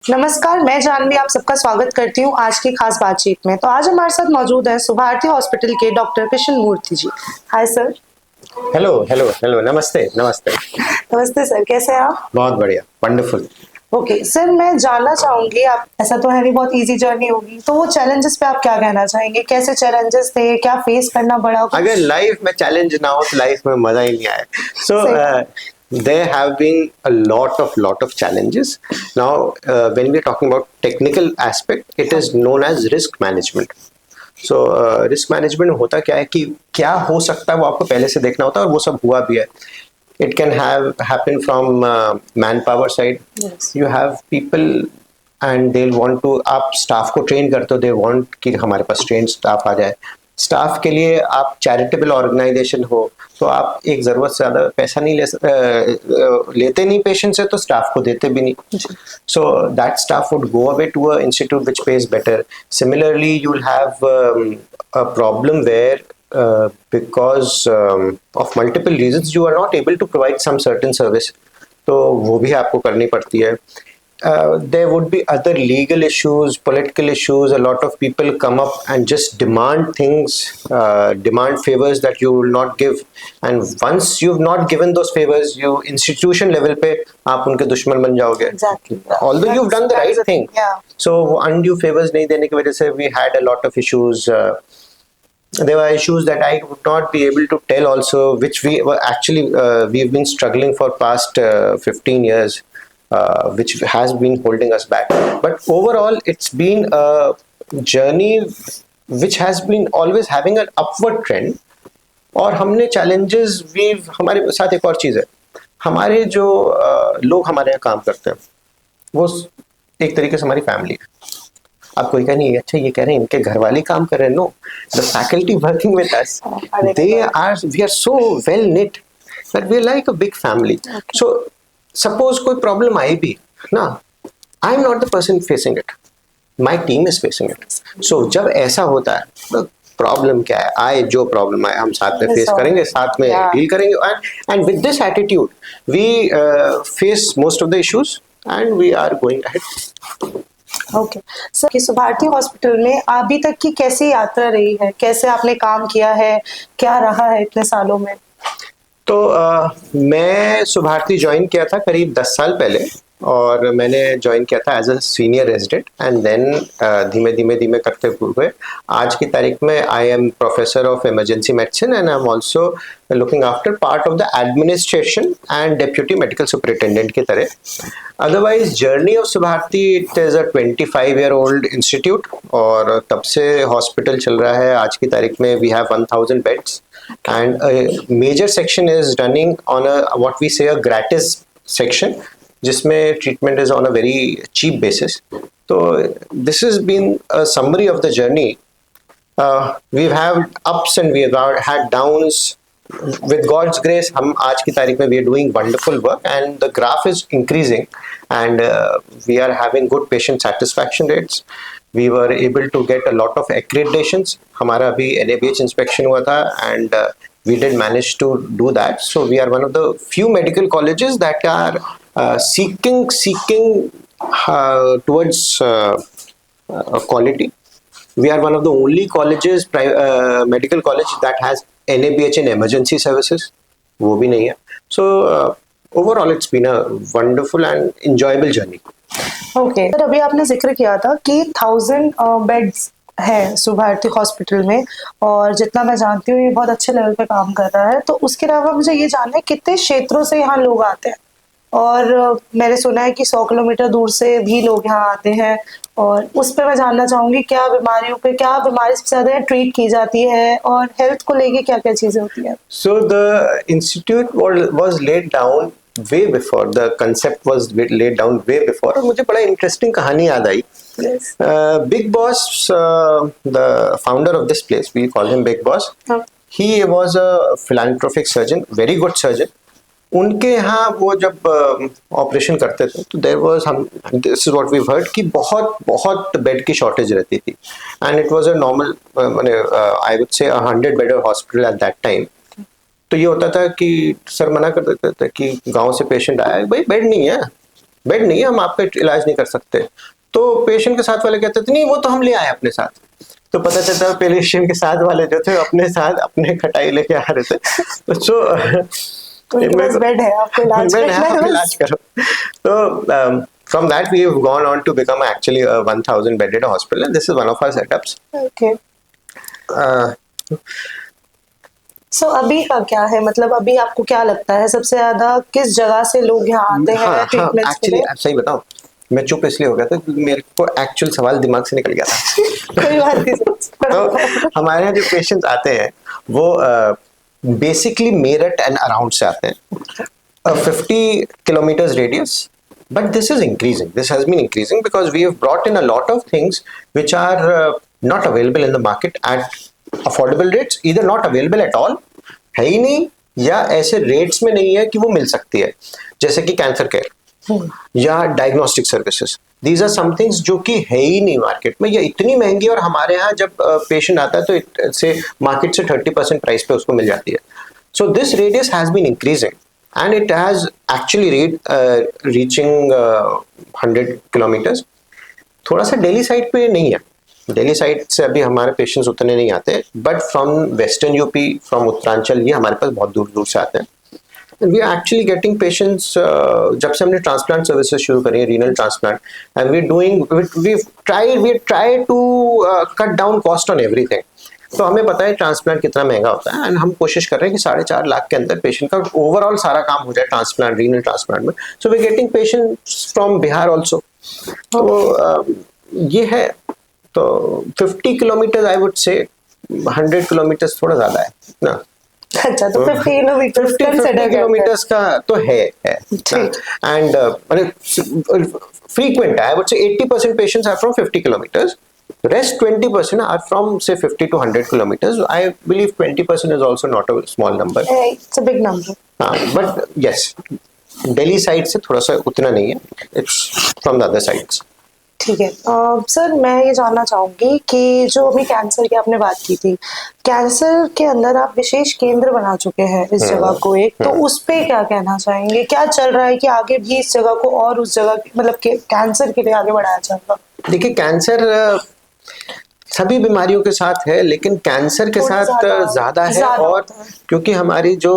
नमस्कार, मैं जानवी आप सबका स्वागत करती हूँ आज की खास बातचीत में। तो आज हमारे साथ मौजूद है सुभारती हॉस्पिटल के doctor Krishna Murthy ji. Hi sir. Hello hello hello, नमस्ते नमस्ते। नमस्ते सर, कैसे हैं आप? बहुत बढ़िया, वंडरफुल। ओके सर, मैं जानना चाहूंगी, आप ऐसा तो है नहीं बहुत इजी जर्नी होगी, तो वो चैलेंजेस पे आप क्या कहना चाहेंगे? कैसे चैलेंजेस थे, क्या फेस करना पड़ा? अगर लाइफ में चैलेंज ना हो तो लाइफ में मजा ही नहीं आए। सो there have been a lot of challenges. Now, when we are talking about technical aspect, it is known as risk management. So, risk management होता क्या है कि क्या हो सकता है वो आपको पहले से देखना होता है, और वो सब हुआ भी है. It can have happen from manpower side. Yes. You have people and they'll want to, आप स्टाफ को ट्रेन करते हो, they want कि हमारे पास ट्रेन स्टाफ आ जाए. स्टाफ के लिए आप चैरिटेबल ऑर्गेनाइजेशन हो तो आप एक ज़रूरत से ज़्यादा पैसा नहीं लेते नहीं पेशेंट से, तो स्टाफ को देते भी नहीं. So that staff would go away to a institute which pays better. Similarly you will have a problem where because of multiple reasons you are not able to provide some certain service, तो वो भी आपको करनी पड़ती है. There would be other legal issues, political issues. A lot of people come up and just demand things, demand favors that you will not give. And once you've not given those favors, you institution level पे आप उनके दुश्मन बन जाओगे. Exactly. Although you've done the right thing. Yeah. So undue favors नहीं देने की वजह से we had a lot of issues. There were issues that I would not be able to tell also, which we were actually we've been struggling for past 15 years. Which has been holding us back. But overall, it's been a journey which has been always having an upward trend. और हमने challenges भी, हमारे साथ एक और चीज़ है, हमारे जो लोग हमारे यहाँ काम करते हैं वो एक तरीके से हमारी फैमिली है. आप कोई कह नहीं, अच्छा ये कह रहे हैं इनके घर वाले काम कर रहे हैं. No, the faculty working with us, we are so well knit that we are like a big family. So suppose कोई प्रॉब्लम आई भी ना, I am not the person facing it, my team is facing it. So जब ऐसा होता है तो problem क्या है, आए जो प्रॉब्लम आए हम साथ में फेस करेंगे, साथ में डील करेंगे. And with this attitude we face most of the issues and we are going ahead. Okay sir, Subharti hospital में अभी तक की कैसी यात्रा रही है? कैसे आपने काम किया है, क्या रहा है इतने सालों में? तो मैं सुभारती ज्वाइन किया था करीब 10 साल पहले, और मैंने ज्वाइन किया था as a senior resident. And then धीमे धीमे करते हुए आज की तारीख में I am professor of emergency medicine and I am also looking after part of the administration and deputy medical superintendent की तरह. Otherwise journey of Subharti, it is a 25-year-old institute, और तब से हॉस्पिटल चल रहा है. आज की तारीख में we have 1000 beds and a major section is running on a what we say a gratis section, जिसमें treatment is on a very cheap basis. So this has been a summary of the journey. We've had ups and we've had downs. With God's grace, हम आज की तारीख में we are doing wonderful work and the graph is increasing, and we are having good patient satisfaction rates. We were able to get a lot of accreditations. हमारा अभी NABH inspection हुआ था and we did manage to do that. So we are one of the few medical colleges that are seeking towards quality. We are one of the only colleges, medical college that has NABH in emergency services. वो भी नहीं है. So overall it's been a wonderful and enjoyable journey. Okay sir, अभी आपने जिक्र किया था कि 1000 बेड्स है सुभारती हॉस्पिटल में, और जितना मैं जानती हूँ ये बहुत अच्छे लेवल पे काम कर रहा है. तो उसके अलावा मुझे ये जानना है कितने क्षेत्रों से यहाँ लोग आते हैं, और मैंने सुना है कि 100 किलोमीटर दूर से भी लोग यहाँ आते हैं, और उस पर मैं जानना चाहूंगी क्या बीमारियों पे, क्या बीमारी सबसे ज्यादा ट्रीट की जाती है, और हेल्थ को लेके क्या क्या चीजें होती है? So the institute was laid down way before, the concept was laid down way before. और मुझे बड़ा इंटरेस्टिंग कहानी याद आई. Big Boss, the founder of this place, we call him Big Boss. He was a philanthropic surgeon, very good surgeon. उनके यहाँ वो जब operation करते थे तो देयर वाज, हम this is what we heard, कि बहुत बेड की शॉर्टेज रहती थी. And it was a normal, माने I would say 100 bed hospital at that time. तो ये होता था कि सर मना कर देते थे कि गांव से पेशेंट आया, भाई बेड नहीं है, बेड नहीं है, हम आपका इलाज नहीं कर सकते। तो पेशेंट के साथ वाले कहते थे नहीं वो तो हम ले आए अपने साथ। तो पता चलता पेशेंट के साथ वाले जो थे अपने साथ अपने खटाई लेके आ रहे थे। सो बेड है, आपको इलाज इलाज करो। तो from that we have gone on to become actually a 1000 bedded hospital, and this is one of our setups. Okay. So अभी का क्या है, मतलब अभी आपको क्या लगता है सबसे ज्यादा किस जगह से लोग यहाँ आते हैं ट्रीटमेंट्स के लिए? एक्चुअली सही बताऊं, मैं चुप इसलिए हो गया था क्योंकि मेरे को एक्चुअल सवाल दिमाग से निकल गया था। कोई बात नहीं। तो हमारे यहाँ जो पेशेंट्स आते हैं वो बेसिकली मेरठ एंड अराउंड से आते हैं, 50 kilometers radius. But this is increasing. This has been increasing because we have brought in a lot of things which are not available in the market at affordable rates. Either not available at all, है ही नहीं, या ऐसे rates में नहीं है कि वो मिल सकती है, जैसे कि कैंसर केयर या diagnostic services. These are some things जो कि है ही नहीं मार्केट में, या इतनी महंगी, और हमारे यहाँ जब पेशेंट आता है तो से मार्केट से 30% प्राइस पे उसको मिल जाती है। So this radius has been increasing and it has actually reaching 100 kilometers. थोड़ा सा दिल्ली साइड पे नहीं है, दिल्ली साइड से अभी हमारे पेशेंट्स उतने नहीं आते, but from western UP, from Uttaranchal, ये हमारे पास बहुत दूर दूर से आते हैं। We are actually getting patients, जब से हमने ट्रांसप्लांट सर्विसेज शुरू करी है, renal transplant, and we try to cut down cost on everything. तो हमें पता है ट्रांसप्लांट कितना महंगा होता है, एंड हम कोशिश कर रहे हैं कि 4.5 लाख के अंदर पेशेंट का ओवरऑल सारा काम हो जाए ट्रांसप्लांट, रीनल ट्रांसप्लांट में। So we getting patients from Bihar also. तो ये है। तो 50 kilometre I would say, 100 kilometre थोड़ा ज्यादा है ना। अच्छा, तो 50 किलोमीटर्स का तो है एंड फ्रीक्वेंट है। आई would say 80% patients are from 50 kilometres, rest 20% are from say 50 to 100 kilometers. I believe 20% is also not a small number. It's a big number. But yes, Delhi side से थोड़ा सा उतना नहीं है, it's from the other sides. ठीक है। Sir मैं ये जानना चाहूंगी कि जो अभी कैंसर की आपने बात की थी, कैंसर के अंदर आप विशेष केंद्र बना चुके हैं इस जगह को एक, तो उस पे क्या कहना चाहेंगे? क्या चल रहा है कि आगे भी इस जगह को और उस जगह मतलब कैंसर के लिए आगे बढ़ाया जाएगा? देखिए, कैंसर सभी बीमारियों के साथ है, लेकिन कैंसर के साथ ज्यादा है, और क्योंकि हमारी जो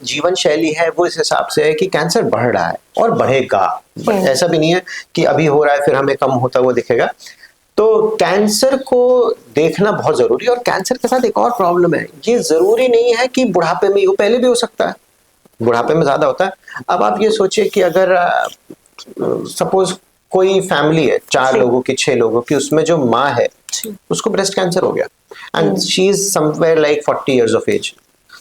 जीवन शैली है वो इस हिसाब से है कि कैंसर बढ़ रहा है और बढ़ेगा। ऐसा भी नहीं है कि अभी हो रहा है फिर हमें कम होता वो दिखेगा। तो कैंसर को देखना बहुत जरूरी है। और कैंसर के साथ एक और प्रॉब्लम है, ये जरूरी नहीं है कि बुढ़ापे में, वो पहले भी हो सकता है, बुढ़ापे में ज्यादा होता है। अब आप ये सोचिए कि अगर सपोज कोई फैमिली है 4 लोगों की, 6 लोगों की, उसमें जो माँ है उसको ब्रेस्ट कैंसर हो गया, and she is somewhere like 40 years of age.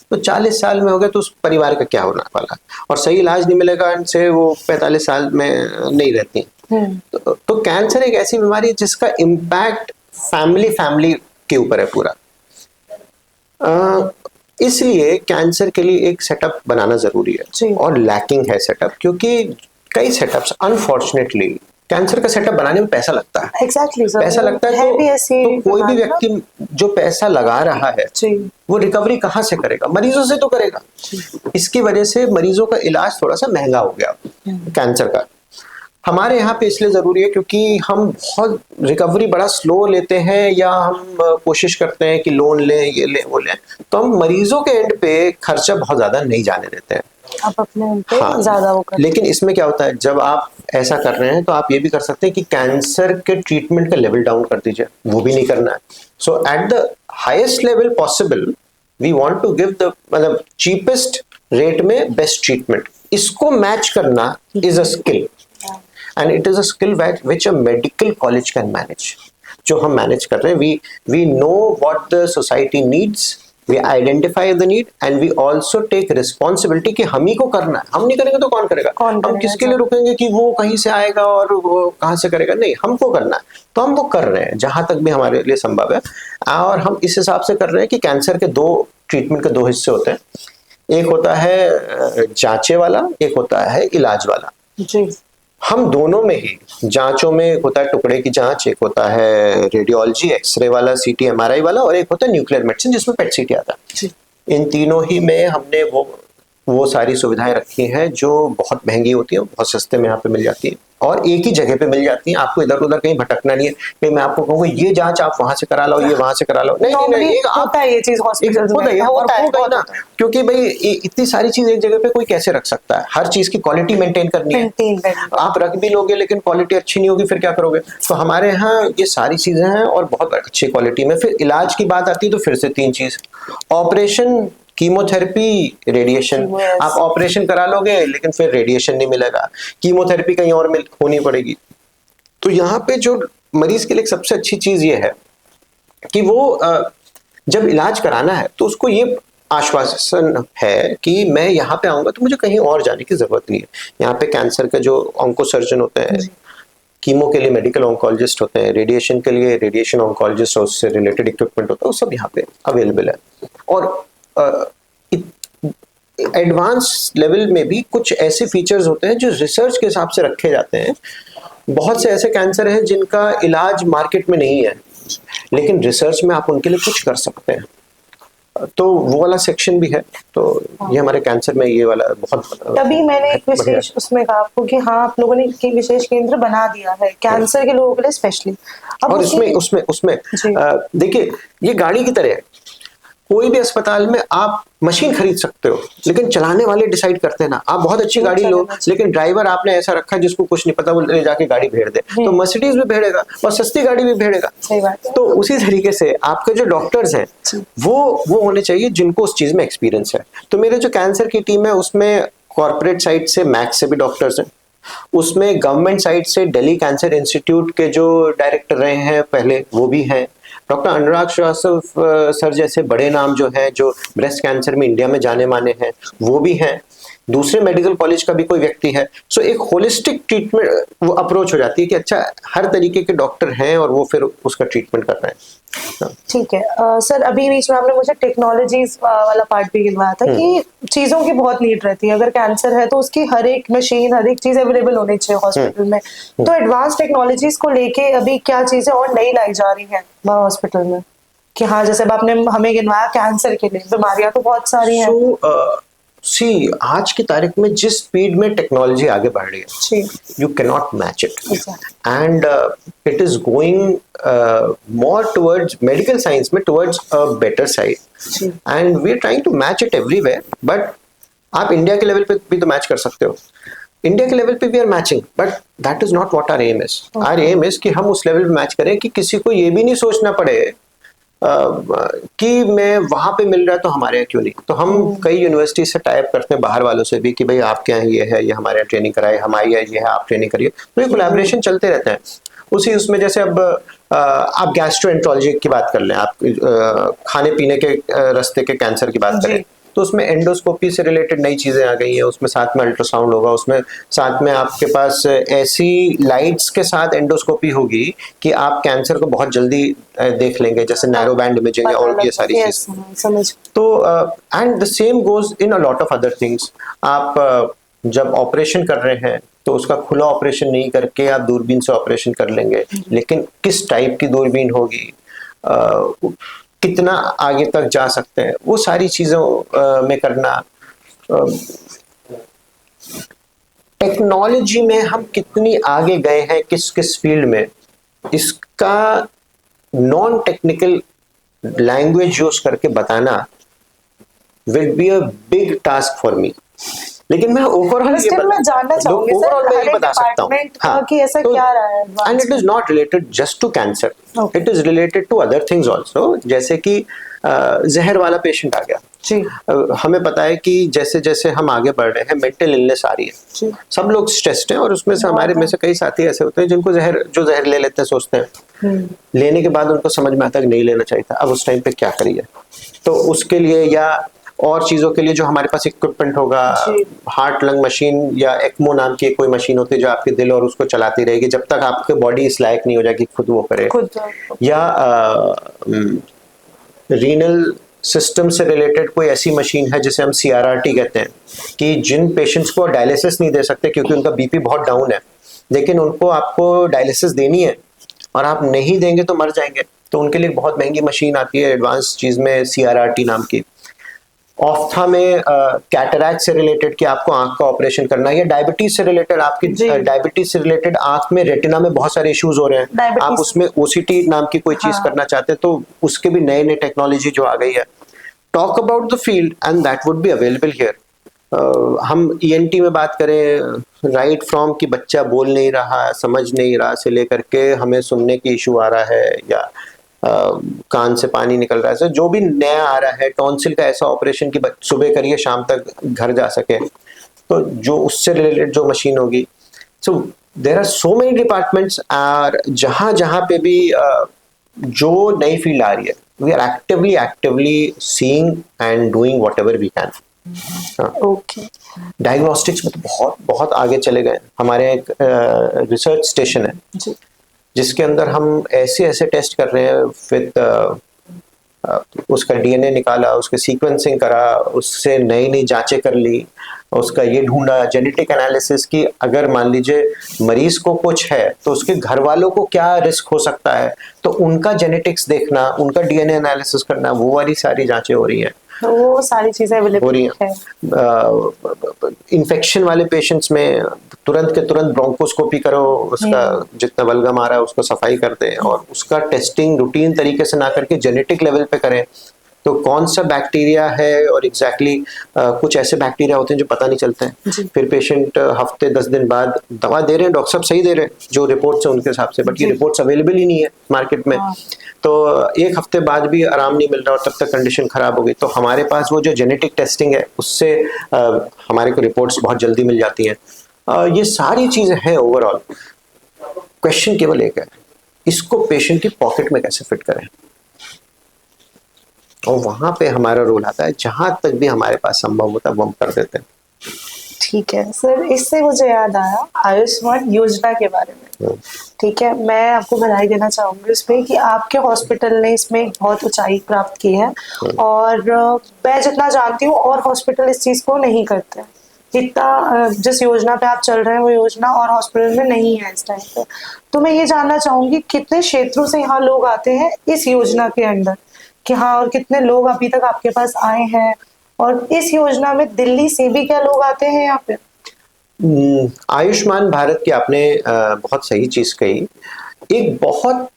तो 40 साल में हो गया, तो उस परिवार का क्या होने वाला, और सही इलाज नहीं मिलेगा, इनसे वो 45 साल में नहीं रहती। तो कैंसर एक ऐसी बीमारी है जिसका इम्पैक्ट फैमिली के ऊपर है पूरा। इसलिए कैंसर के लिए एक सेटअप बनाना जरूरी है, और लैकिंग है सेटअप, क्योंकि कई सेटअप्स अनफॉर्चुनेटली, कैंसर का सेटअप बनाने में पैसा लगता है। Exactly, पैसा लगता है, तो कोई भी व्यक्ति जो पैसा लगा रहा है वो रिकवरी कहाँ से करेगा? मरीजों से तो करेगा। इसकी वजह से मरीजों का इलाज थोड़ा सा महंगा हो गया कैंसर का। हमारे यहाँ पे इसलिए जरूरी है क्योंकि हम बहुत रिकवरी बड़ा स्लो लेते हैं, या हम कोशिश करते हैं कि लोन लें, ये लें, वो लें, तो हम मरीजों के एंड पे खर्चा बहुत ज्यादा नहीं जाने देते हैं। आप अपने पे ज्यादा वो करते हैं। लेकिन इसमें क्या होता है, जब आप ऐसा कर रहे हैं तो आप ये भी कर सकते हैं कि कैंसर के ट्रीटमेंट का लेवल डाउन कर दीजिए, वो भी नहीं करना है। So at the highest level possible we want to give the, मतलब चीपेस्ट रेट में बेस्ट ट्रीटमेंट। इसको मैच करना is a skill, and it is a skill which a medical college can manage. जो हम मैनेज कर रहे हैं, we know what the society needs, we identify the need, and we also take responsibility कि हम ही को करना है। हम नहीं करेंगे तो कौन करेगा? हम किसके लिए रुकेंगे कि वो कहीं से आएगा और वो कहाँ से करेगा? नहीं, हमको करना है, तो हम वो कर रहे हैं जहां तक भी हमारे लिए संभव है। और हम इस हिसाब से कर रहे हैं कि कैंसर के ट्रीटमेंट के 2 हिस्से होते हैं। एक होता है जांचे वाला, एक होता है इलाज वाला। जी। हम दोनों में ही, जांचों में एक होता है टुकड़े की जांच, एक होता है रेडियोलॉजी, एक्सरे वाला, सीटी एमआरआई वाला, और एक होता है न्यूक्लियर मेडिसिन जिसमें पेट सीटी आता है। इन तीनों ही में हमने वो वो सारी सुविधाएं रखी हैं जो बहुत महंगी होती हैं, बहुत सस्ते में यहाँ पे मिल जाती हैं और एक ही जगह पे मिल जाती हैं। आपको इधर उधर कहीं भटकना नहीं है कि मैं आपको कहूँगा ये जांच आप वहां से करा लो, ये वहां से करा लो, नहीं नहीं नहीं, होता है ये चीज हॉस्पिटल में, होता है ना, क्योंकि भाई इतनी सारी चीज एक जगह पे कोई कैसे रख सकता है? हर चीज की क्वालिटी मेंटेन करनी है। आप रख भी लोगे लेकिन क्वालिटी अच्छी नहीं होगी, फिर क्या करोगे? तो हमारे यहाँ ये सारी चीजें हैं और बहुत अच्छी क्वालिटी में। फिर इलाज की बात आती है तो फिर से 3 चीज, ऑपरेशन, कीमोथेरेपी, रेडिएशन। आप ऑपरेशन करा लोगे लेकिन फिर रेडिएशन नहीं मिलेगा, कीमोथेरेपी कहीं और होनी पड़ेगी। तो यहाँ पे जो मरीज के लिए सबसे अच्छी चीज ये है कि वो जब इलाज कराना है तो उसको ये आश्वासन है कि मैं यहाँ पे आऊंगा तो मुझे कहीं और जाने की जरूरत नहीं है। यहाँ पे कैंसर के जो ऑन्को सर्जन होते हैं, कीमो के लिए मेडिकल ऑन्कोलॉजिस्ट होते हैं, रेडिएशन के लिए रेडिएशन ऑन्कोलॉजिस्ट और उससे रिलेटेड इक्विपमेंट होता है, वो सब यहाँ पे अवेलेबल है। और एडवांस लेवल में भी कुछ ऐसे फीचर्स होते हैं जो रिसर्च के हिसाब से रखे जाते हैं। बहुत से ऐसे कैंसर हैं जिनका इलाज मार्केट में नहीं है, लेकिन रिसर्च में आप उनके लिए कुछ कर सकते हैं, तो वो वाला सेक्शन भी है। तो ये हमारे कैंसर में ये वाला बहुत, तभी मैंने एक विशेष उसमें कहा आपको कि हाँ आप लोगों ने विशेष केंद्र बना दिया है कैंसर के लोगों के लिए स्पेशली। और उसमें देखिए ये गाड़ी की तरह है, कोई भी अस्पताल में आप मशीन खरीद सकते हो लेकिन चलाने वाले डिसाइड करते हैं ना। आप बहुत अच्छी गाड़ी लो लेकिन ड्राइवर आपने ऐसा रखा जिसको कुछ नहीं पता, वो ले जाके गाड़ी भेड़ दे, तो मर्सिडीज भी भेड़ेगा और सस्ती गाड़ी भी भेड़ेगा। सही बात है। तो उसी तरीके से आपके जो डॉक्टर्स हैं वो होने चाहिए जिनको उस चीज में एक्सपीरियंस है। तो मेरे जो कैंसर की टीम है उसमें कॉर्पोरेट साइड से मैक्स से भी डॉक्टर्स हैं, उसमें गवर्नमेंट साइड से दिल्ली कैंसर इंस्टीट्यूट के जो डायरेक्टर रहे हैं पहले वो भी हैं, डॉक्टर अनुराग श्रीवास्तव सर जैसे बड़े नाम जो हैं जो ब्रेस्ट कैंसर में इंडिया में जाने माने हैं वो भी हैं, दूसरे मेडिकल कॉलेज का भी कोई व्यक्ति है। सो एक होलिस्टिक ट्रीटमेंट वो अप्रोच हो जाती है कि अच्छा हर तरीके के डॉक्टर हैं और वो फिर उसका ट्रीटमेंट कर रहे हैं। ठीक है सर, अभी बीच में आपने मुझे टेक्नोलॉजीज वाला पार्ट भी गिनवाया था कि चीजों की बहुत नीड रहती है। अगर कैंसर है तो उसकी हर एक मशीन, हर एक चीज अवेलेबल होनी चाहिए हॉस्पिटल में। तो एडवांस टेक्नोलॉजीज को लेके अभी क्या चीजें और नई लाई जा रही है हॉस्पिटल में कि हाँ जैसे आपने हमें गिनवाया कैंसर के लिए, बीमारियां तो बहुत सारी हैं। आज की तारीख में जिस स्पीड में टेक्नोलॉजी आगे बढ़ रही है, you can not match it, and it is going more towards medical science में towards a better side, and we are trying to match it everywhere. But आप इंडिया के लेवल पे भी तो मैच कर सकते हो, इंडिया के लेवल पे we are matching, but that is not what our aim is. Our aim is कि हम उस लेवल पे मैच करें कि किसी को ये भी नहीं सोचना पड़े कि मैं वहां पे मिल रहा है तो हमारे यहाँ क्यों नहीं। तो हम कई यूनिवर्सिटी से टाइप करते हैं बाहर वालों से भी कि भाई आपके यहाँ ये है, ये हमारे यहाँ ट्रेनिंग कराए, हमारे यहाँ ये है, आप ट्रेनिंग करिए। तो ये कोलैबोरेशन चलते रहते हैं। उसमें जैसे अब आप गैस्ट्रोएंट्रोलॉजी की बात कर लें, आप खाने पीने के रास्ते के कैंसर की बात करें तो उसमें एंडोस्कोपी से रिलेटेड नई चीजें आ गई हैं, उसमें साथ में अल्ट्रासाउंड होगा, उसमें साथ में आपके पास ऐसी लाइट्स के साथ एंडोस्कोपी होगी कि आप कैंसर को बहुत जल्दी देख लेंगे, जैसे नैरो बैंड इमेजिंग और ये सारी चीज। तो and the same goes in a lot of other things. आप जब ऑपरेशन कर रहे हैं तो उसका खुला ऑपरेशन नहीं करके आप दूरबीन से ऑपरेशन कर लेंगे, लेकिन किस टाइप की दूरबीन होगी, कितना आगे तक जा सकते हैं, वो सारी चीजों में करना। टेक्नोलॉजी में हम कितनी आगे गए हैं किस किस फील्ड में, इसका नॉन टेक्निकल लैंग्वेज यूज करके बताना will be a big task for me. लेकिन मैं ओवरऑल जानना चाहूंगी ओवरऑल मैं ये बता सकता हूँ हाँ, कि ऐसा क्या रहा है। And it is not related just to cancer, it is related to other things also. जैसे कि जहर वाला पेशेंट आ गया, हमें पता है कि जैसे जैसे हम आगे बढ़ रहे हैं मेंटल इलनेस आ रही है, सब लोग स्ट्रेस्ड हैं, और उसमें से हमारे में से कई साथी ऐसे होते हैं जिनको जहर ले लेते हैं, सोचते हैं लेने के बाद उनको समझ में आता है कि नहीं लेना चाहिए था, अब उस टाइम पे क्या करिए। तो उसके लिए या और चीजों के लिए जो हमारे पास इक्विपमेंट होगा, हार्ट लंग मशीन या एक्मो नाम की कोई मशीन होती है जो आपके दिल और उसको चलाती रहेगी जब तक आपकी बॉडी इस लायक नहीं हो जाएगी खुद वो करे। या रीनल सिस्टम से रिलेटेड कोई ऐसी मशीन है जिसे हम CRRT कहते हैं, कि जिन पेशेंट्स को डायलिसिस नहीं दे सकते क्योंकि उनका BP बहुत डाउन है, लेकिन उनको आपको डायलिसिस देनी है और आप नहीं देंगे तो मर जाएंगे, तो उनके लिए बहुत महंगी मशीन आती है एडवांस चीज में CRRT नाम की। ऑफ्था में कैटरैक्ट से रिलेटेड कि आपको आंख का ऑपरेशन करना है, या डायबिटीज से रिलेटेड आपकी डायबिटीज से रिलेटेड आंख में रेटिना में बहुत सारे इश्यूज हो रहे हैं, आप उसमें ओसीटी नाम की कोई चीज करना चाहते हैं, तो उसके भी नए नए टेक्नोलॉजी जो आ गई है। Talk about the field and that would be available here. हम ईएनटी में बात करें, राइट फ्रॉम कि बच्चा बोल नहीं रहा, समझ नहीं रहा से लेकर के हमें सुनने की इशू आ रहा है, या कान से पानी निकल रहा है, so, जो भी नया आ रहा है, टॉन्सिल का ऐसा ऑपरेशन कि सुबह करिए शाम तक घर जा सके, तो जो उससे रिलेटेड जो मशीन होगी। So there are so many departments, और जहां जहां पे भी जो नई फील्ड आ रही है, we are actively seeing and doing whatever we can. Okay. Diagnostics में तो बहुत बहुत आगे चले गए। हमारे एक रिसर्च स्टेशन है जी। जिसके अंदर हम ऐसे ऐसे टेस्ट कर रहे हैं, फिर उसका डीएनए निकाला, उसके सीक्वेंसिंग करा, उससे नई नई जांचें कर ली, उसका ये ढूंढा जेनेटिक एनालिसिस की अगर मान लीजिए मरीज को कुछ है तो उसके घर वालों को क्या रिस्क हो सकता है, तो उनका जेनेटिक्स देखना, उनका डीएनए एनालिसिस करना, वो वाली सारी जांचें हो रही हैं। तो वो सारी चीजें हो अवेलेबल रही है। इन्फेक्शन वाले पेशेंट्स में तुरंत के तुरंत ब्रोंकोस्कोपी करो, उसका जितना बलगम आ रहा है उसको सफाई कर दें, और उसका टेस्टिंग रूटीन तरीके से ना करके जेनेटिक लेवल पे करें, तो कौन सा बैक्टीरिया है, और एग्जैक्टली कुछ ऐसे बैक्टीरिया होते हैं जो पता नहीं चलते हैं। फिर पेशेंट हफ्ते 10 दिन बाद दवा दे रहे हैं, डॉक्टर साहब सही दे रहे हैं जो रिपोर्ट्स है उनके हिसाब से, बट ये रिपोर्ट्स अवेलेबल ही नहीं है मार्केट में, तो एक हफ्ते बाद भी आराम नहीं मिल रहा और तब तक कंडीशन खराब हो गई। तो हमारे पास वो जो जेनेटिक टेस्टिंग है उससे हमारे को रिपोर्ट्स बहुत जल्दी मिल जाती हैं। ये सारी चीजें हैं। ओवरऑल क्वेश्चन केवल एक है, इसको पेशेंट की पॉकेट में कैसे फिट करें, और वहां पे हमारा रोल आता है। जहां तक भी हमारे पास संभव होता है वो हम कर देते हैं। ठीक है सर, इससे मुझे याद आया आयुष्मान योजना के बारे में। ठीक है, मैं आपको बधाई देना चाहूंगी इसमें कि आपके हॉस्पिटल ने इसमें एक बहुत ऊंचाई प्राप्त की है, और मैं जितना जानती हूँ और हॉस्पिटल इस चीज को नहीं करते हैं। जितना जिस योजना पे आप चल रहे हैं वो योजना और हॉस्पिटल में नहीं है इस टाइम पे। तो मैं ये जानना चाहूंगी कितने क्षेत्रों से यहाँ लोग आते हैं इस योजना के अंदर, कि हाँ, और कितने लोग अभी तक आपके पास आए हैं, और इस योजना में दिल्ली से भी क्या लोग आते हैं यहाँ पे? आयुष्मान भारत की आपने बहुत सही चीज कही। एक बहुत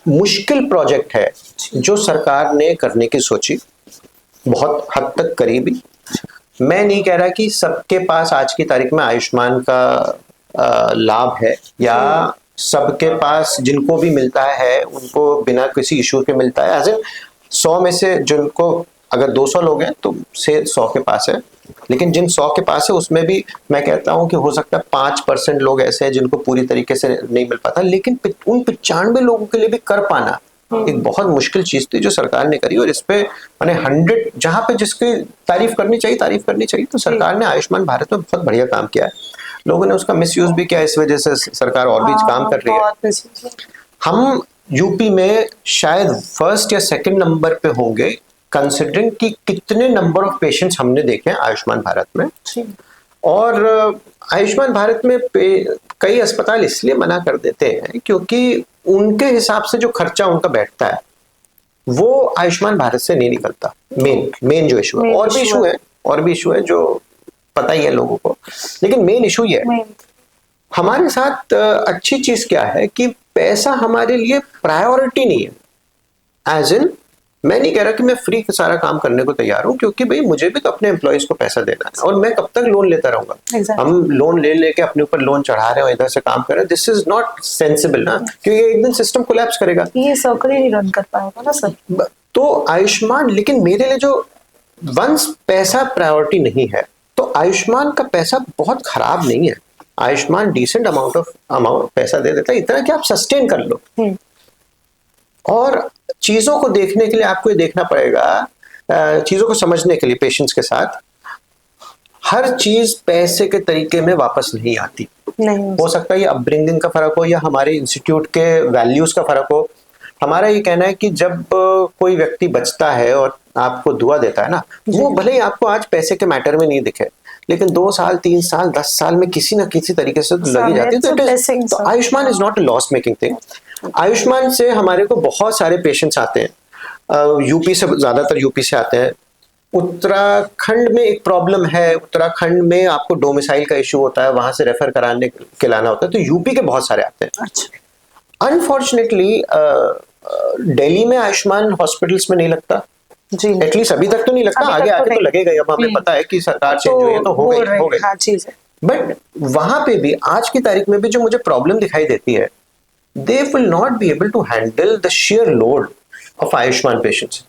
मुश्किल प्रोजेक्ट है जो सरकार ने करने की सोची, बहुत हद तक करीबी। मैं नहीं कह रहा कि सबके पास आज की तारीख में आयुष्मान का लाभ है, या सबके पास जिनको भी मिलता है उनको बिना किसी इशू के मिलता है। एज 100 में से जिनको, अगर 200 लोग हैं तो से 100 के पास है, लेकिन जिन 100 के पास है उसमें भी मैं कहता हूं कि हो सकता है 5% लोग ऐसे हैं जिनको पूरी तरीके से नहीं मिल पाता, लेकिन उन 95 लोगों के लिए भी कर पाना एक बहुत मुश्किल चीज थी जो सरकार ने करी। और इस पे मैंने 100 जहां पे जिसकी तारीफ करनी चाहिए, तो सरकार ने आयुष्मान भारत में बहुत बढ़िया काम किया है। लोगों ने उसका मिसयूज भी किया, इस वजह से सरकार और भी काम कर रही है। हम यूपी में शायद फर्स्ट या सेकंड नंबर पे होंगे कंसिडरिंग कि कितने नंबर ऑफ पेशेंट्स हमने देखे हैं आयुष्मान भारत में। और आयुष्मान भारत में कई अस्पताल इसलिए मना कर देते हैं क्योंकि उनके हिसाब से जो खर्चा उनका बैठता है वो आयुष्मान भारत से नहीं निकलता। मेन जो इशू है, और भी इशू है जो पता ही है लोगों को, लेकिन मेन इशू ये है। हमारे साथ अच्छी चीज क्या है कि पैसा हमारे लिए प्रायोरिटी नहीं है। एज इन, मैं नहीं कह रहा कि मैं फ्री का सारा काम करने को तैयार हूं, क्योंकि भाई मुझे भी तो अपने एम्प्लॉइज को पैसा देना है, और मैं कब तक लोन लेता रहूंगा। हम लोन ले लेके अपने ऊपर लोन चढ़ा रहे हैं, इधर से काम कर रहे हैं, दिस इज नॉट सेंसिबल ना, क्योंकि एक दिन सिस्टम कोलैप्स करेगा, ये सर्कल ही नहीं रन कर पाएगा ना सर। तो आयुष्मान, लेकिन मेरे लिए जो वंस पैसा प्रायोरिटी नहीं है, तो आयुष्मान का पैसा बहुत खराब नहीं है। आयुष्मान डिसेंट अमाउंट पैसा दे देता है, इतना कि आप सस्टेन कर लो। और चीजों को देखने के लिए आपको ये देखना पड़ेगा, चीजों को समझने के लिए पेशेंट्स के साथ, हर चीज पैसे के तरीके में वापस नहीं आती। हो सकता है ये अपब्रिंगिंग का फर्क हो, या हमारे इंस्टीट्यूट के वैल्यूज का फर्क हो। हमारा ये कहना है कि जब कोई व्यक्ति बचता है और आपको दुआ देता है ना, वो भले ही आपको आज पैसे के मैटर में नहीं दिखे, लेकिन 2 साल 3 साल 10 साल में किसी ना किसी तरीके से तो लगी जाती है। तो Ayushman is not a loss making thing. Ayushman से हमारे को बहुत सारे पेशेंट्स आते हैं, यूपी से, ज्यादातर यूपी से आते हैं। उत्तराखंड में एक प्रॉब्लम है, उत्तराखंड में आपको डोमिसाइल का इशू होता है, वहां से रेफर कराने के लाना होता है, तो यूपी के बहुत सारे आते हैं। अच्छा। अनफॉर्चुनेटली दिल्ली में आयुष्मान हॉस्पिटल्स में नहीं लगता, जी। एटलीस्ट अभी तक तो नहीं लगता, आगे आके तो लगेगा ही। अब हमें पता है कि सरकार चेंज हुई है तो हो गई। हाँ, चीज है। बट वहां पे भी आज की तारीख में भी जो मुझे प्रॉब्लम दिखाई देती है, they will not be able to handle the sheer load of Ayushman patients.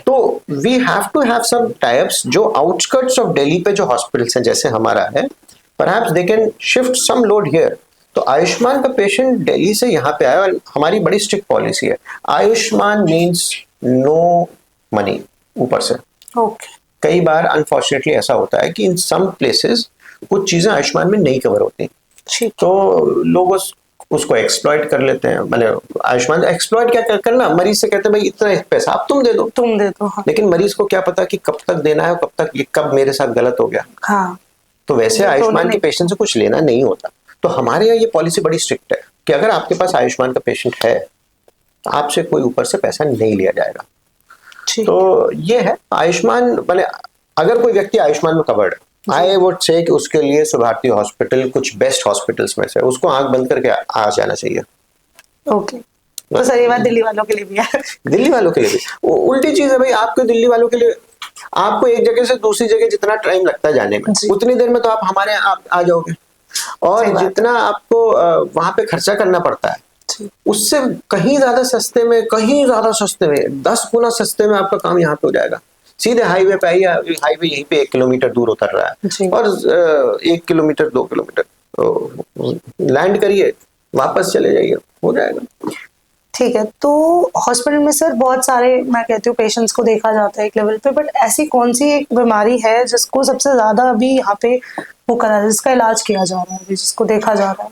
तो we have to have some tie-ups जो outskirts of Delhi पे जो hospitals हैं जैसे हमारा है, perhaps they can shift some load here. तो आयुष्मान का पेशेंट दिल्ली से यहाँ पे आया, और हमारी बड़ी स्ट्रिक्ट पॉलिसी है, आयुष्मान मीन्स नो मनी ऊपर से। ओके। कई बार अनफॉर्चुनेटली ऐसा होता है कि इन सम प्लेसेस कुछ चीजें आयुष्मान में नहीं कवर होती, तो लोग उसको एक्सप्लॉइट कर लेते हैं। मैंने आयुष्मान एक्सप्लॉइट क्या करना, मरीज से कहते हैं भाई इतना पैसा आप तुम दे दो। हाँ। लेकिन मरीज को क्या पता कि कब तक देना है और कब तक, ये कब मेरे साथ गलत हो गया। हाँ। तो वैसे आयुष्मान के पेशेंट से कुछ लेना नहीं होता। तो हमारे यहाँ ये पॉलिसी बड़ी स्ट्रिक्ट है कि अगर आपके पास आयुष्मान का पेशेंट है तो आपसे कोई ऊपर से पैसा नहीं लिया जाएगा। तो ये है आयुष्मान, मैंने अगर कोई व्यक्ति आयुष्मान में कवर्ड, आई वुड से कि उसके लिए सुभारती हॉस्पिटल कुछ बेस्ट हॉस्पिटल्स में से, उसको आंख बंद करके आ जाना चाहिए। ओके। तो सर ये बात दिल्ली वालों के लिए भी है। दिल्ली वालों के लिए भी उल्टी चीज है भाई। आपको दिल्ली वालों के लिए, आपको एक जगह से दूसरी जगह जितना टाइम लगता है जाने में, उतनी देर में तो आप हमारे यहाँ आ जाओगे। और जितना आपको वहां पे खर्चा करना पड़ता है उससे कहीं ज्यादा सस्ते में, 10 गुना सस्ते में आपका काम यहाँ पे हो जाएगा। सीधे हाईवे पे आइए, हाईवे यहीं पे 1 किलोमीटर दूर उतर रहा है, और 1 किलोमीटर 2 किलोमीटर लैंड करिए, वापस चले जाइए, हो जाएगा। ठीक है। तो हॉस्पिटल में सर बहुत सारे, मैं कहती हूँ, पेशेंट्स को देखा जाता है एक लेवल पे, बट ऐसी कौन सी एक बीमारी है जिसको सबसे ज्यादा अभी यहाँ पे वो करा, जिसका इलाज किया जा रहा है अभी, जिसको देखा जा रहा है?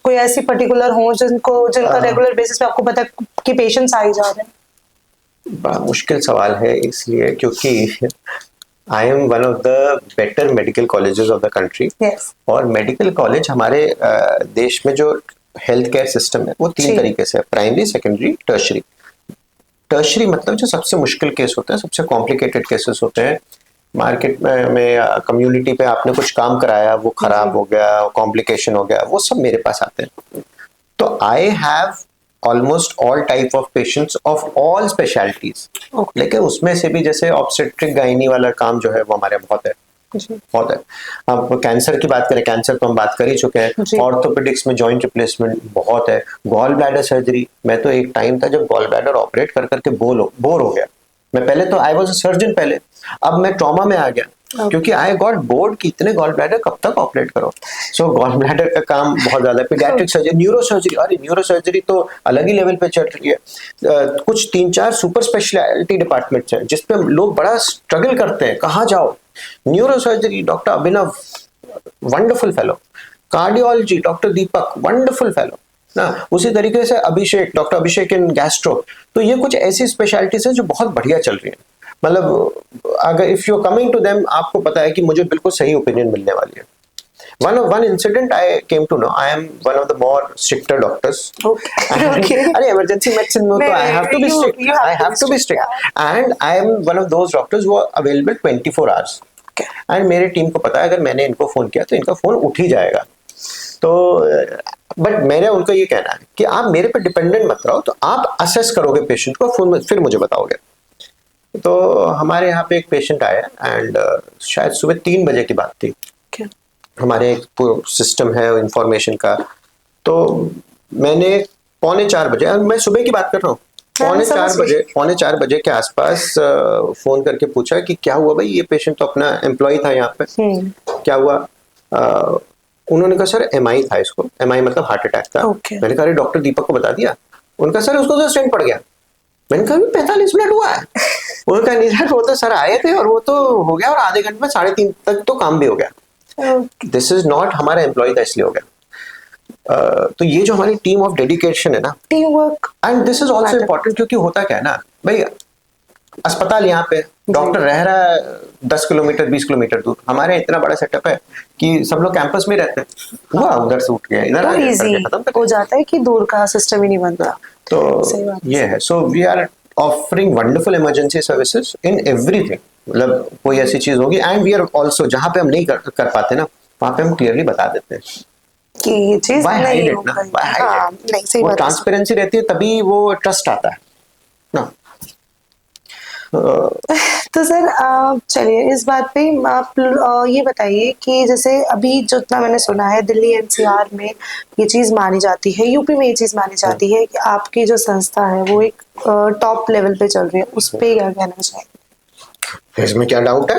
कोई ऐसी पर्टिकुलर हो जिनका रेगुलर बेसिस पे आपको पता है कि पेशेंट्स आए जा रहे हैं? बड़ा मुश्किल सवाल है, इसलिए क्योंकि I am one of the better medical colleges of the country. और मेडिकल कॉलेज हमारे देश में जो हेल्थ केयर सिस्टम है वो 3 तरीके से है, प्राइमरी, सेकेंडरी, टर्शरी। टर्शरी मतलब जो सबसे मुश्किल केस होते हैं, सबसे कॉम्प्लिकेटेड केसेस होते हैं, मार्केट में कम्युनिटी पे आपने कुछ काम कराया, वो खराब हो गया, कॉम्प्लिकेशन हो गया, वो सब मेरे पास आते हैं। तो I have almost all type of patients of all specialities. लेकिन उसमें से भी जैसे ऑब्स्टेट्रिक गायनी वाला काम जो है वो हमारे बहुत है, बहुत है। अब कैंसर की बात करें, कैंसर तो हम बात कर ही चुके हैं। ऑर्थोपेडिक्स में जॉइंट रिप्लेसमेंट बहुत है। गॉल ब्लैडर सर्जरी, मैं तो एक टाइम था जब गॉल ब्लैडर ऑपरेट कर करके बोर हो गया। मैं पहले तो आई वाज अ सर्जन पहले, अब मैं ट्रॉमा में आ गया क्योंकि आई गॉट बोर्ड कि इतने गॉल ब्लैडर कब तक ऑपरेट करो। सो गॉल ब्लैडर का काम बहुत ज्यादा। पीडियाट्रिक सर्जरी, न्यूरो सर्जरी, अरे न्यूरो सर्जरी तो अलग ही लेवल पे चल रही है। कुछ 3-4 सुपर स्पेशलिटी डिपार्टमेंट्स हैं जिसपे लोग बड़ा स्ट्रगल करते हैं, कहाँ जाओ। न्यूरो सर्जरी डॉक्टर अभिनव, वंडरफुल फेलो। कार्डियोलॉजी डॉक्टर दीपक, वंडरफुल फेलो ना। उसी तरीके से अभिषेक, डॉक्टर अभिषेक इन गैस्ट्रो। तो ये कुछ ऐसी स्पेशलिटीज हैं जो बहुत बढ़िया चल रही हैं। मतलब अगर if you coming to them, आपको पता है कि मुझे बिल्कुल सही ओपिनियन मिलने वाली है। One incident I came to know, I am one of the more stricter doctors. Okay. अरे emergency medicine में तो I have to be strict. I have to be strict. And I am one of those doctors who are available 24 hours. And मेरे team को पता है अगर मैंने इनको फोन किया तो इनका फोन उठ ही जाएगा। तो बट मेरा उनको ये कहना है कि आप मेरे पे डिपेंडेंट मत रहो, तो आप असेस करोगे पेशेंट को, फिर मुझे बताओगे। तो हमारे यहाँ पे एक पेशेंट आया एंड शायद सुबह 3 बजे की बात थी। हमारे एक पूरा सिस्टम है इंफॉर्मेशन का। तो मैंने 3:45 बजे, मैं सुबह की बात कर रहा हूँ, 3:45 बजे के आसपास फोन करके पूछा कि क्या हुआ भाई, ये पेशेंट तो अपना एम्प्लॉय था यहाँ पे, क्या हुआ। उन्होंने कहा सर MI था इसको, MI मतलब हार्ट अटैक था। मैंने कहा डॉक्टर दीपक को बता दिया। उनका सर उसको तो स्टेंट पड़ गया। मैंने कहा 45 मिनट हुआ है। उनका नहीं सर, वो तो सर आए थे और वो तो हो गया, और आधे घंटे में 3:30 तक तो काम भी हो गया। दिस इज नॉट हमारा एम्प्लॉय था इसलिए हो गया। तो ये जो हमारी टीम ऑफ डेडिकेशन है ना, team work, and this is also important, क्योंकि होता क्या है ना भाई, अस्पताल यहाँ पे, डॉक्टर रह रहा है 10 किलोमीटर 20 किलोमीटर दूर। हमारे इतना बड़ा सेटअप है कि सब लोग कैंपस में रहते हैं। हुआ उधर से उठ गया, इधर खत्म हो जाता है कि दूर का सिस्टम ही नहीं बनता। तो ये है। So we are offering wonderful emergency services in everything. मतलब कोई ऐसी चीज होगी, एंड वी आर ऑल्सो जहाँ पे हम नहीं कर पाते ना, वहाँ पे हम क्लियरली बता देते हैं कि ये चीज Why नहीं hide it हो ना? पाएगी। Why hide हाँ, it? नहीं सही वो बात है। ट्रांसपेरेंसी रहती है तभी वो ट्रस्ट आता है ना। तो सर चलिए इस बात पे आप ये बताइए कि जैसे अभी जितना मैंने सुना है दिल्ली एनसीआर में ये चीज़ मानी जाती है, यूपी में ये चीज़ मानी जाती है कि आपकी जो संस्था है वो एक टॉप लेवल पे चल रही है, उस पे क्या कहना चाहिए? इसमें क्या डाउट है?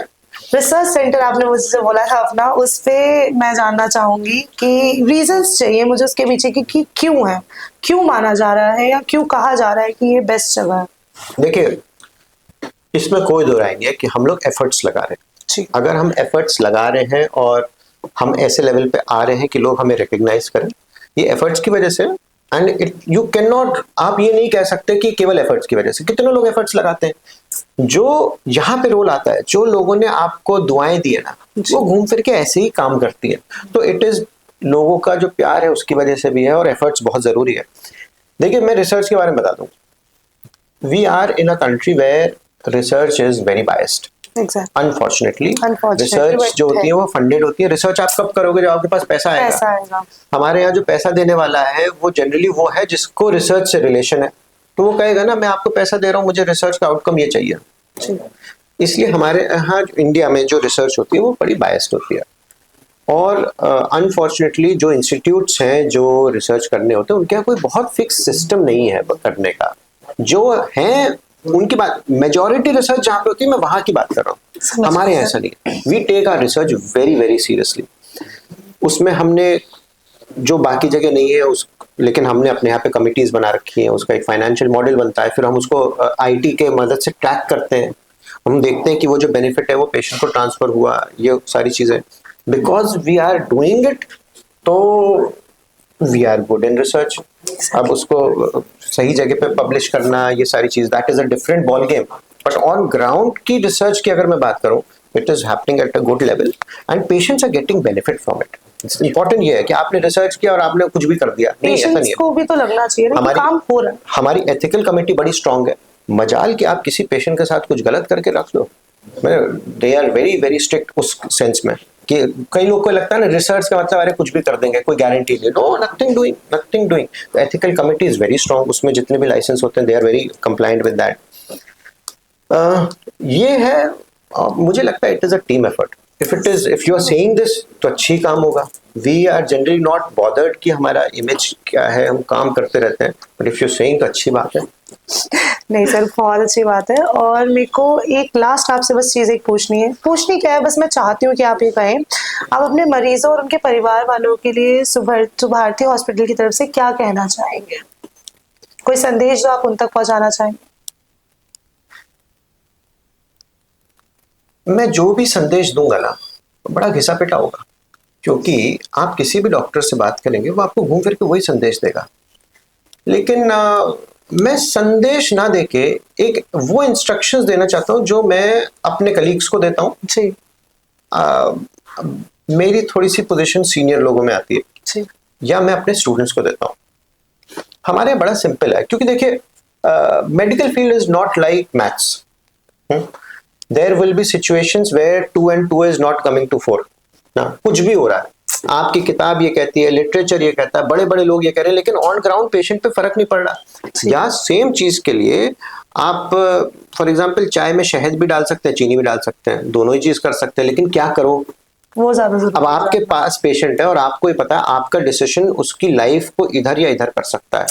रिसर्च सेंटर आपने मुझसे बोला था अपना, उस पे मैं जानना चाहूंगी कि रीजंस चाहिए मुझे उसके पीछे कि क्यों है, क्यों माना जा रहा है या क्यों कहा जा रहा है कि ये बेस्ट जगह है? देखिए, इसमें कोई दो राय नहीं है कि हम लोग एफर्ट्स लगा रहे जी। हैं। अगर हम एफर्ट्स लगा रहे हैं और हम ऐसे लेवल पे आ रहे हैं कि लोग हमें रिकग्नाइज करें, ये एफर्ट्स की वजह से। And it you can not, आप ये नहीं कह सकते कि केवल एफर्ट्स की वजह से। कितने लोग एफर्ट्स लगाते हैं। जो यहाँ पे रोल आता है, जो लोगों ने आपको दुआएं दी है ना, वो घूम फिर के ऐसे ही काम करती है। तो इट इज लोगों का जो प्यार है उसकी वजह से भी है, और एफर्ट्स बहुत जरूरी है। देखिए, मैं रिसर्च के बारे में बता दूं। We are in a country where research is very biased. Unfortunately research जो होती है वो फंडेड होती है। रिसर्च आप कब करोगे जब आपके पास पैसा आएगा। हमारे यहाँ जो पैसा देने वाला है वो जनरली वो है जिसको रिसर्च से रिलेशन है, तो वो कहेगा ना मैं आपको पैसा दे रहा हूँ, मुझे रिसर्च का आउटकम ये चाहिए। इसलिए हमारे यहाँ इंडिया में जो रिसर्च होती है वो बड़ी बायस्ड होती है। और अनफॉर्चुनेटली जो इंस्टीट्यूट्स हैं जो रिसर्च करने होते हैं उनके यहाँ कोई बहुत फिक्स सिस्टम नहीं है करने का। जो हैं उनकी बात, मेजॉरिटी रिसर्च जहाँ पे होती है मैं वहां की बात कर रहा हूँ। हमारे यहाँ ऐसा नहीं है। We take our research very very seriously. उसमें हमने जो बाकी जगह नहीं है उस, लेकिन हमने अपने यहाँ पे कमिटीज बना रखी हैं, उसका एक फाइनेंशियल मॉडल बनता है, फिर हम उसको आईटी के मदद से ट्रैक करते हैं। हम देखते हैं कि वो जो बेनिफिट है वो पेशेंट को ट्रांसफर हुआ, ये सारी चीजें। Because we are doing it, तो we are good in research. अब उसको सही जगह पे पब्लिश करना, ये सारी चीज, that is a different ball game. But on ground की रिसर्च की अगर मैं बात करूं, it is happening at a good level and patients are getting benefit from it. Important ये है कि आपने रिसर्च किया और आपने कुछ भी कर दिया नहीं, ऐसा नहीं है। को भी तो लगना चाहिए ना कि काम हो रहा है। हमारी एथिकल कमेटी बड़ी स्ट्रांग है। मजाल कि आप किसी पेशेंट के साथ कुछ गलत करके रख दो, they are very very strict उस सेंस में कि कई लोग को लगता है ना रिसर्च का मतलब अरे कुछ भी कर देंगे, कोई गारंटी नहीं। No, nothing doing, nothing doing. Ethical committee is very strong. उसमें जितने भी लाइसेंस होते हैं they are very compliant with that. ये है, मुझे लगता है it is a team effort. If you are saying this तो अच्छी काम होगा। We are generally not bothered कि हमारा इमेज क्या है, हम काम करते रहते हैं। बट इफ यू सेइंग तो अच्छी बात है। नहीं सर, बहुत अच्छी बात है। और मेरे को एक लास्ट आपसे बस चीज़ एक पूछनी क्या है, बस मैं चाहती हूँ कि आप ये कहें, आप अपने मरीजों और उनके परिवार वालों के लिए सुभारती हॉस्पिटल की तरफ से क्या कहना चाहेंगे? कोई संदेश जो आप उन तक पहुंचाना चाहेंगे? मैं जो भी संदेश दूंगा ना, बड़ा घिसा पिटा होगा, क्योंकि आप किसी भी डॉक्टर से बात करेंगे वो आपको घूम फिर के वही संदेश देगा। लेकिन मैं संदेश ना देके एक वो इंस्ट्रक्शंस देना चाहता हूँ जो मैं अपने कलीग्स को देता हूँ। जी। मेरी थोड़ी सी पोजीशन सीनियर लोगों में आती है जी। या मैं अपने स्टूडेंट्स को देता हूँ। हमारे यहाँ बड़ा सिंपल है, क्योंकि देखिए medical field is not like maths. There will be situations where 2 and 2 is not coming to 4 ना। कुछ भी हो रहा है, आपकी किताब ये कहती है, लिटरेचर ये कहता है, बड़े बड़े लोग ये कह रहे हैं, लेकिन ऑन ग्राउंड पेशेंट पे फर्क नहीं पड़ रहा। या सेम चीज के लिए आप फॉर एग्जांपल चाय में शहद भी डाल सकते हैं, चीनी भी डाल सकते हैं, दोनों ही चीज कर सकते हैं, लेकिन क्या करो वो ज्यादा जरूरी। अब आपके पास पेशेंट है और आपको ही पता है आपका डिसीजन उसकी लाइफ को इधर या इधर कर सकता है,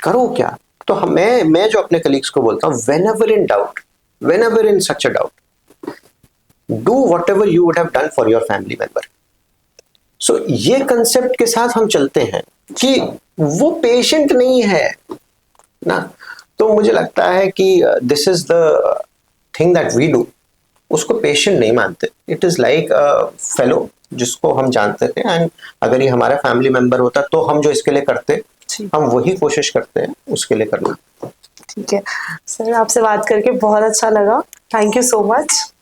करो क्या? तो मैं जो अपने कलीग्स को बोलता हूँ, whenever in doubt, whenever in such a doubt, do whatever you would have done for your family member. So ये कंसेप्ट के साथ हम चलते हैं कि वो पेशेंट नहीं है ना। तो मुझे लगता है कि this is the thing that we do. उसको पेशेंट नहीं मानते, it is like a fellow जिसको हम जानते थे, एंड अगर ये हमारा फैमिली मेंबर होता तो हम जो इसके लिए करते हम वही कोशिश करते हैं उसके लिए करना। ठीक है सर, आपसे बात करके बहुत अच्छा लगा। Thank you so much.